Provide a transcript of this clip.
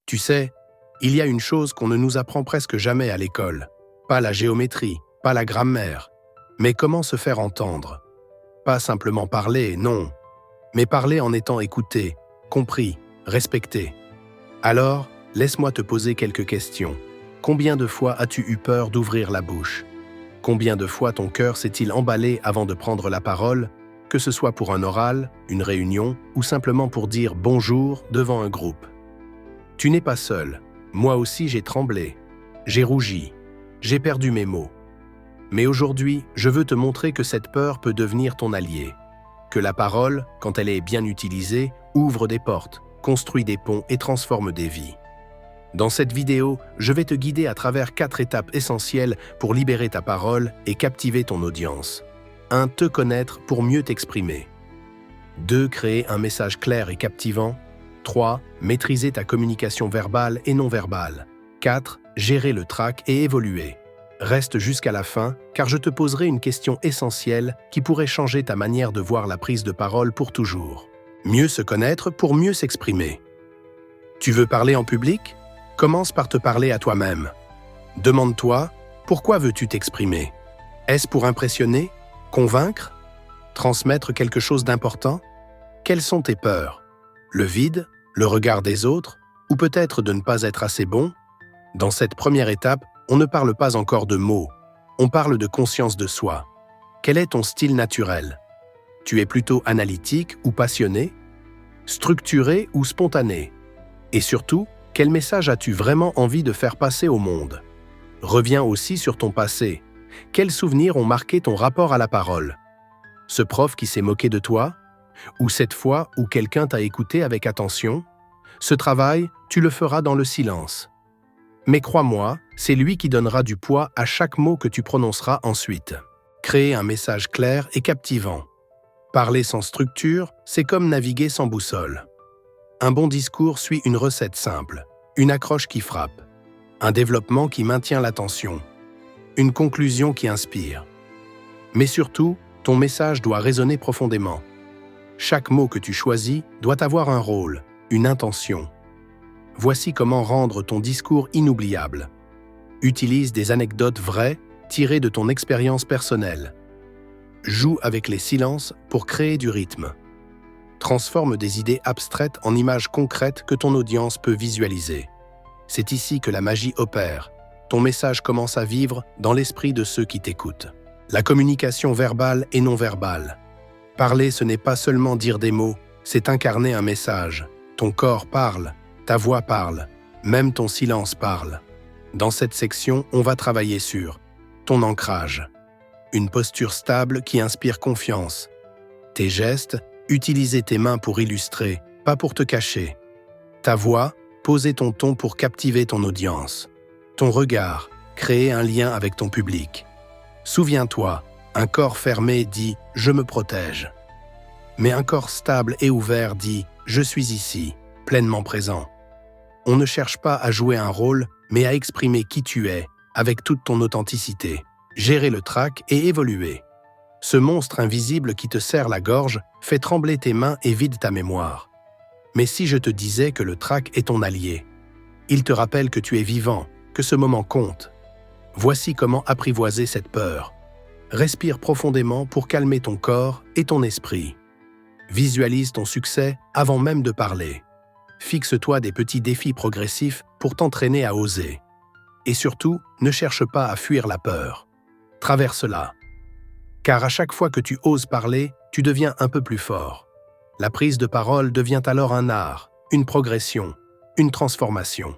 Tu sais, il y a une chose qu'on ne nous apprend presque jamais à l'école. Pas la géométrie, pas la grammaire, mais comment se faire entendre. Pas simplement parler, non, mais parler en étant écouté, compris, respecté. Alors, laisse-moi te poser quelques questions. Combien de fois as-tu eu peur d'ouvrir la bouche? Combien de fois ton cœur s'est-il emballé avant de prendre la parole, que ce soit pour un oral, une réunion ou simplement pour dire bonjour devant un groupe? Tu n'es pas seul. Moi aussi j'ai tremblé, j'ai rougi, j'ai perdu mes mots. Mais aujourd'hui, je veux te montrer que cette peur peut devenir ton allié. Que la parole, quand elle est bien utilisée, ouvre des portes, construit des ponts et transforme des vies. Dans cette vidéo, je vais te guider à travers 4 étapes essentielles pour libérer ta parole et captiver ton audience. 1. Te connaître pour mieux t'exprimer. 2. Créer un message clair et captivant. 3. Maîtriser ta communication verbale et non verbale. 4. Gérer le trac et évoluer. Reste jusqu'à la fin, car je te poserai une question essentielle qui pourrait changer ta manière de voir la prise de parole pour toujours. Mieux se connaître pour mieux s'exprimer. Tu veux parler en public? Commence par te parler à toi-même. Demande-toi, pourquoi veux-tu t'exprimer? Est-ce pour impressionner? Convaincre? Transmettre quelque chose d'important? Quelles sont tes peurs? Le vide? Le regard des autres? Ou peut-être de ne pas être assez bon? Dans cette première étape, on ne parle pas encore de mots, on parle de conscience de soi. Quel est ton style naturel? Tu es plutôt analytique ou passionné? Structuré ou spontané? Et surtout, quel message as-tu vraiment envie de faire passer au monde? Reviens aussi sur ton passé. Quels souvenirs ont marqué ton rapport à la parole? Ce prof qui s'est moqué de toi? Ou cette fois où quelqu'un t'a écouté avec attention? Ce travail, tu le feras dans le silence. Mais crois-moi, c'est lui qui donnera du poids à chaque mot que tu prononceras ensuite. Créer un message clair et captivant. Parler sans structure, c'est comme naviguer sans boussole. Un bon discours suit une recette simple, une accroche qui frappe, un développement qui maintient l'attention, une conclusion qui inspire. Mais surtout, ton message doit résonner profondément. Chaque mot que tu choisis doit avoir un rôle, une intention. Voici comment rendre ton discours inoubliable. Utilise des anecdotes vraies, tirées de ton expérience personnelle. Joue avec les silences pour créer du rythme. Transforme des idées abstraites en images concrètes que ton audience peut visualiser. C'est ici que la magie opère. Ton message commence à vivre dans l'esprit de ceux qui t'écoutent. La communication verbale et non verbale. Parler, ce n'est pas seulement dire des mots, c'est incarner un message. Ton corps parle. Ta voix parle, même ton silence parle. Dans cette section, on va travailler sur ton ancrage, une posture stable qui inspire confiance. Tes gestes, utiliser tes mains pour illustrer, pas pour te cacher. Ta voix, poser ton ton pour captiver ton audience. Ton regard, créer un lien avec ton public. Souviens-toi, un corps fermé dit « je me protège ». Mais un corps stable et ouvert dit « je suis ici », pleinement présent. On ne cherche pas à jouer un rôle, mais à exprimer qui tu es, avec toute ton authenticité. Gérer le trac et évoluer. Ce monstre invisible qui te serre la gorge fait trembler tes mains et vide ta mémoire. Mais si je te disais que le trac est ton allié, il te rappelle que tu es vivant, que ce moment compte. Voici comment apprivoiser cette peur. Respire profondément pour calmer ton corps et ton esprit. Visualise ton succès avant même de parler. Fixe-toi des petits défis progressifs pour t'entraîner à oser. Et surtout, ne cherche pas à fuir la peur. Traverse-la. Car à chaque fois que tu oses parler, tu deviens un peu plus fort. La prise de parole devient alors un art, une progression, une transformation.